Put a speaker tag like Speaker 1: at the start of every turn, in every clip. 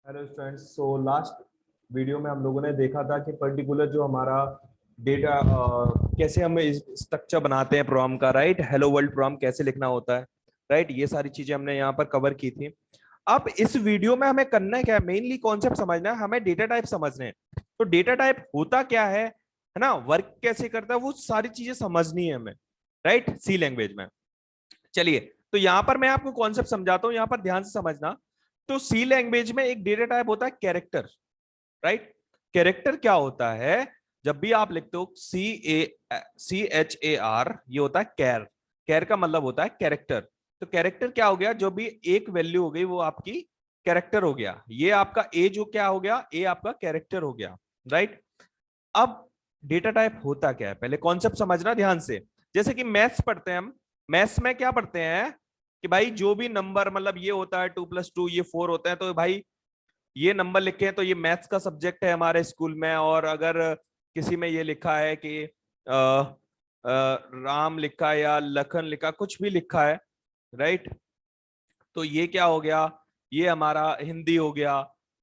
Speaker 1: Hello students. So last video में हम लोगों ने देखा था कि पर्टिकुलर जो हमारा डेटा कैसे हम स्ट्रक्चर बनाते हैं प्रोग्राम का, राइट। हेलो वर्ल्ड प्रोग्राम कैसे लिखना होता है, राइट। ये सारी चीजें हमने यहाँ पर कवर की थी। अब इस वीडियो में हमें करना है क्या, मेनली कॉन्सेप्ट समझना है, हमें डेटा टाइप समझने हैं। तो डेटा टाइप होता क्या है ना, वर्क कैसे करता है, वो सारी चीजें समझनी है हमें, राइट, सी लैंग्वेज में। चलिए, तो यहां पर मैं आपको कॉन्सेप्ट समझाता हूं, यहां पर ध्यान से समझना। तो सी लैंग्वेज में एक डेटा टाइप होता है कैरेक्टर, राइट। कैरेक्टर क्या होता है, जब भी आप लिखते हो CHAR, ये होता है कैर। कैर का मतलब होता है कैरेक्टर। तो कैरेक्टर क्या हो गया, जो भी एक वैल्यू हो गई वो आपकी कैरेक्टर हो गया। ये आपका ए जो क्या हो गया, ए आपका कैरेक्टर हो गया, राइट। अब डेटा टाइप होता क्या है, पहले कॉन्सेप्ट समझना ध्यान से। जैसे कि मैथ्स पढ़ते हैं हम, मैथ्स में क्या पढ़ते हैं कि भाई जो भी नंबर, मतलब ये होता है 2+2 ये 4 होता है, तो भाई ये नंबर लिखे हैं तो ये मैथ्स का सब्जेक्ट है हमारे स्कूल में। और अगर किसी में ये लिखा है कि राम लिखा या लखन लिखा, कुछ भी लिखा है, राइट, तो ये क्या हो गया, ये हमारा हिंदी हो गया,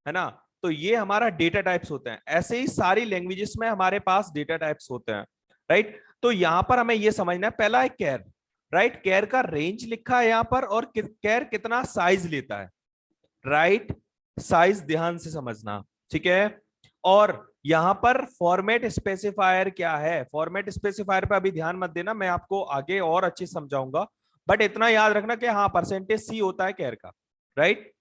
Speaker 1: है ना। तो ये हमारा डेटा टाइप्स होते हैं। ऐसे ही सारी लैंग्वेजेस में हमारे पास डेटा टाइप्स होते हैं, राइट। तो यहां पर हमें ये समझना है, पहला है कैर, राइट। कैर का रेंज लिखा है यहां पर, और कैर कितना साइज लेता है, राइट। साइज ध्यान से समझना, ठीक है। और यहां पर फॉर्मेट स्पेसिफायर क्या है, फॉर्मेट स्पेसिफायर पे अभी ध्यान मत देना, मैं आपको आगे और अच्छे समझाऊंगा। बट इतना याद रखना कि हाँ, परसेंटेज सी होता है कैर का, राइट।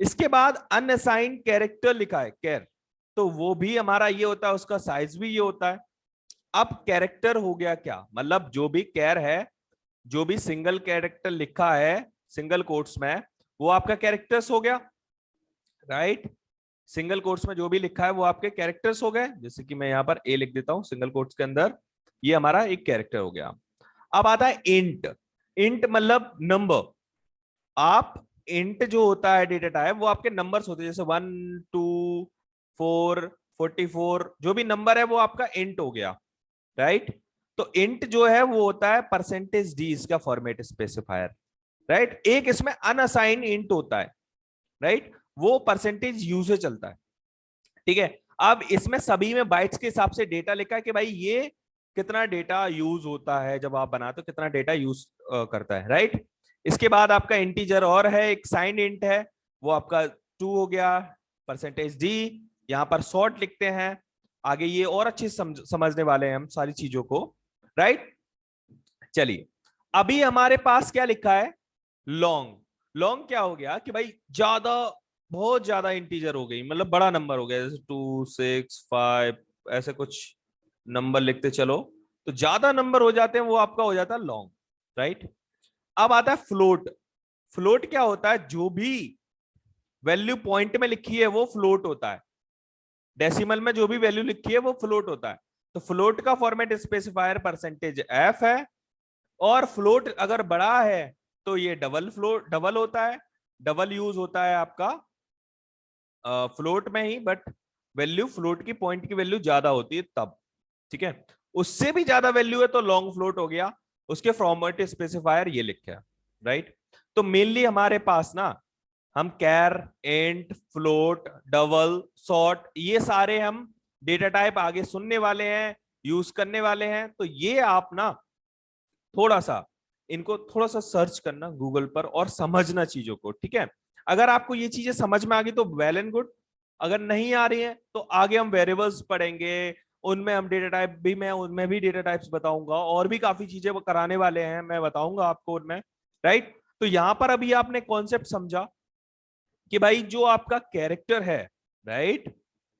Speaker 1: इसके बाद अनअसाइंड कैरेक्टर लिखा है कैर, तो वो भी हमारा ये होता है, उसका साइज भी ये होता है। अब कैरेक्टर हो गया क्या, मतलब जो भी कैर है, जो भी सिंगल कैरेक्टर लिखा है सिंगल कोट्स में, वो आपका कैरेक्टर्स हो गया, राइट। सिंगल कोट्स में जो भी लिखा है वो आपके कैरेक्टर्स हो गए। जैसे कि मैं यहां पर ए लिख देता हूं सिंगल कोट्स के अंदर, ये हमारा एक कैरेक्टर हो गया। अब आता है इंट। इंट मतलब नंबर। आप इंट जो होता है डेटा टाइप, वो आपके नंबर्स होते हैं, जैसे 1, 2, 4, 44, जो भी नंबर है वो आपका इंट हो गया, राइट। तो इंट जो है वो होता है परसेंटेज डी, इसका फॉर्मेट स्पेसिफायर, राइट। एक इसमें अनअसाइन इंट होता है, राइट, वो परसेंटेज यू से चलता है, ठीक है। अब इसमें सभी में बाइट्स के हिसाब से डेटा लिखा है कि भाई ये कितना डेटा यूज होता है, जब आप बनाते हो कितना डेटा यूज करता है, राइट। इसके बाद आपका इंटीजर और है, एक साइंड इंट है, वो आपका 2 हो गया, परसेंटेज डी। यहां पर शॉर्ट लिखते हैं, आगे ये और अच्छे समझने वाले हैं हम सारी चीजों को, राइट। चलिए, अभी हमारे पास क्या लिखा है, लॉन्ग। लॉन्ग क्या हो गया कि भाई ज्यादा, बहुत ज्यादा इंटीजर हो गई, मतलब बड़ा नंबर हो गया, जैसे 2, 6, 5 ऐसे कुछ नंबर लिखते चलो, तो ज्यादा नंबर हो जाते हैं, वो आपका हो जाता है लॉन्ग, राइट। अब आता है फ्लोट। फ्लोट क्या होता है, जो भी वैल्यू पॉइंट में लिखी है वो फ्लोट होता है, डेसिमल में जो भी वैल्यू लिखी है वो फ्लोट होता है। तो फ्लोट का फॉर्मेट स्पेसिफायर परसेंटेज एफ है। और फ्लोट अगर बड़ा है तो ये डबल फ्लोट, डबल होता है, डबल यूज होता है आपका फ्लोट में ही, बट वैल्यू फ्लोट की पॉइंट की वैल्यू ज्यादा होती है तब, ठीक है। उससे भी ज्यादा वैल्यू है तो लॉन्ग फ्लोट हो गया, उसके फॉर्मेट स्पेसिफायर ये लिखे, राइट। तो मेनली हमारे पास ना, हम कैर, एंट, फ्लोट, डबल, शॉर्ट, ये सारे हम डेटा टाइप आगे सुनने वाले हैं, यूज करने वाले हैं। तो ये आप ना थोड़ा सा इनको थोड़ा सा सर्च करना गूगल पर और समझना चीजों को, ठीक है। अगर आपको ये चीजें समझ में आ गई तो वेल एंड गुड, अगर नहीं आ रही है तो आगे हम वेरिएबल्स पढ़ेंगे, उनमें हम डेटा टाइप भी, मैं उनमें भी डेटा टाइप्स बताऊंगा, और भी काफी चीजें वो कराने वाले हैं, मैं बताऊंगा आपको उनमें, राइट। तो यहां पर अभी आपने कॉन्सेप्ट समझा कि भाई जो आपका कैरेक्टर है, राइट,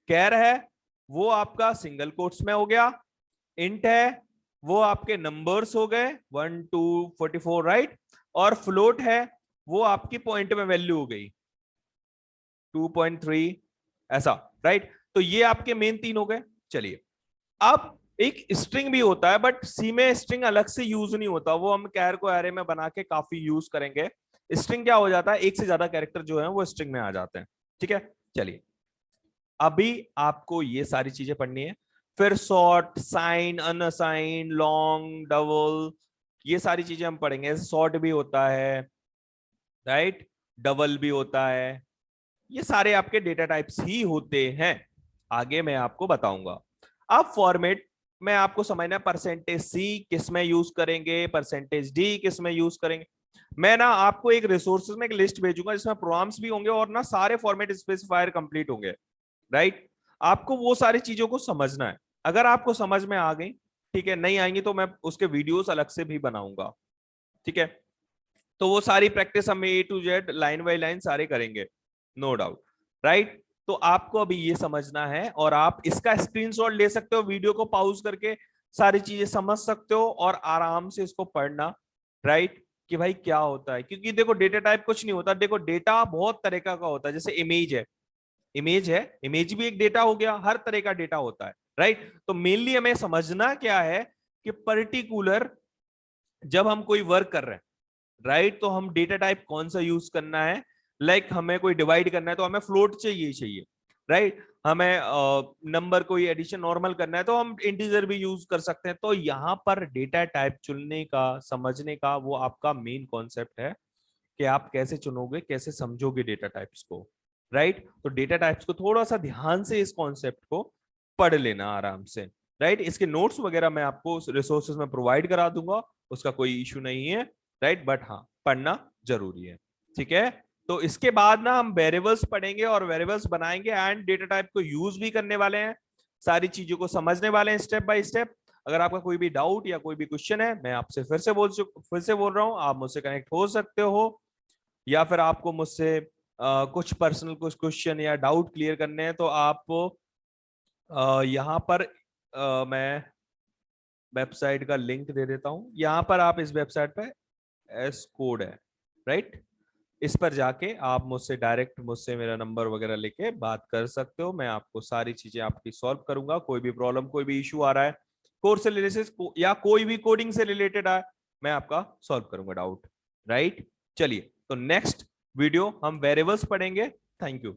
Speaker 1: कैर है, वो आपका सिंगल कोट्स में हो गया। इंट है, वो आपके नंबर्स हो गए 1, 2, 44, राइट। और फ्लोट है, वो आपकी पॉइंट में वैल्यू हो गई 2.3, ऐसा, राइट। तो ये आपके मेन तीन हो गए। चलिए, अब एक स्ट्रिंग भी होता है, बट सी में स्ट्रिंग अलग से यूज नहीं होता, वो हम कैर को एरे में बना के काफी यूज करेंगे। स्ट्रिंग क्या हो जाता है, एक से ज्यादा कैरेक्टर जो है वो स्ट्रिंग में आ जाते हैं, ठीक है। चलिए, अभी आपको ये सारी चीजें पढ़नी है, फिर short, sign, unsign, long, double, ये सारी चीजें हम पढ़ेंगे। शॉर्ट भी होता है, राइट, डबल भी होता है, ये सारे आपके डेटा टाइप्स ही होते हैं, आगे मैं आपको बताऊंगा। अब फॉर्मेट में आपको समझना, परसेंटेज सी किस में यूज करेंगे, परसेंटेज डी किस में यूज करेंगे। मैं ना आपको एक रिसोर्सेज में एक लिस्ट भेजूंगा जिसमें प्रोग्राम्स भी होंगे और ना सारे फॉर्मेट स्पेसिफायर कंप्लीट होंगे, राइट। आपको वो सारी चीजों को समझना है। अगर आपको समझ में आ गई, ठीक है, नहीं आएंगी तो मैं उसके वीडियोस अलग से भी बनाऊंगा, ठीक है। तो वो सारी प्रैक्टिस हम A to Z line by line सारे करेंगे, नो डाउट, राइट। तो आपको अभी ये समझना है और आप इसका स्क्रीनशॉट ले सकते हो, वीडियो को पॉज करके सारी चीजें समझ सकते हो और आराम से इसको पढ़ना, राइट, कि भाई क्या होता है। क्योंकि देखो डेटा टाइप कुछ नहीं होता, देखो डेटा बहुत तरह का होता है। जैसे इमेज है, इमेज भी एक डेटा हो गया, हर तरह का डेटा होता है, राइट। तो मेनली हमें समझना क्या है कि पर्टिकुलर जब हम कोई वर्क कर रहे हैं, राइट, तो हम डेटा टाइप कौन सा यूज करना है। लाइक हमें कोई डिवाइड करना है तो हमें फ्लोट चाहिए, राइट। हमें नंबर कोई एडिशन नॉर्मल करना है तो हम इंटीजर भी यूज कर सकते हैं। तो यहाँ पर डेटा टाइप चुनने का, समझने का, वो आपका मेन कॉन्सेप्ट है कि आप कैसे चुनोगे, कैसे समझोगे डेटा टाइप्स को, राइट। तो डेटा टाइप्स को थोड़ा सा ध्यान से इस कॉन्सेप्ट को पढ़ लेना आराम से, राइट। इसके नोट्स वगैरह मैं आपको रिसोर्सेज में प्रोवाइड करा दूंगा, उसका कोई इशू नहीं है, राइट। बट हाँ, पढ़ना जरूरी है, ठीक है। तो इसके बाद ना हम वेरिएबल्स पढ़ेंगे और वेरिएबल्स बनाएंगे एंड डेटा टाइप को यूज भी करने वाले हैं, सारी चीजों को समझने वाले हैं स्टेप बाय स्टेप। अगर आपका कोई भी डाउट या कोई भी क्वेश्चन है, मैं आपसे फिर से बोल रहा हूं, आप मुझसे कनेक्ट हो सकते हो, या फिर आपको मुझसे कुछ पर्सनल कुछ क्वेश्चन या डाउट क्लियर करने हैं तो आप यहाँ पर मैं वेबसाइट का लिंक दे देता हूँ। यहाँ पर आप इस वेबसाइट पे एस कोड है, राइट, इस पर जाके आप मुझसे डायरेक्ट मुझसे मेरा नंबर वगैरह लेके बात कर सकते हो। मैं आपको सारी चीजें आपकी सॉल्व करूंगा। कोई भी प्रॉब्लम, कोई भी इशू आ रहा है कोर्स से रिलेटेड या कोई भी कोडिंग से रिलेटेड है, मैं आपका सॉल्व करूंगा डाउट, राइट। चलिए, तो नेक्स्ट वीडियो हम वेरिएबल्स पढ़ेंगे। Thank you.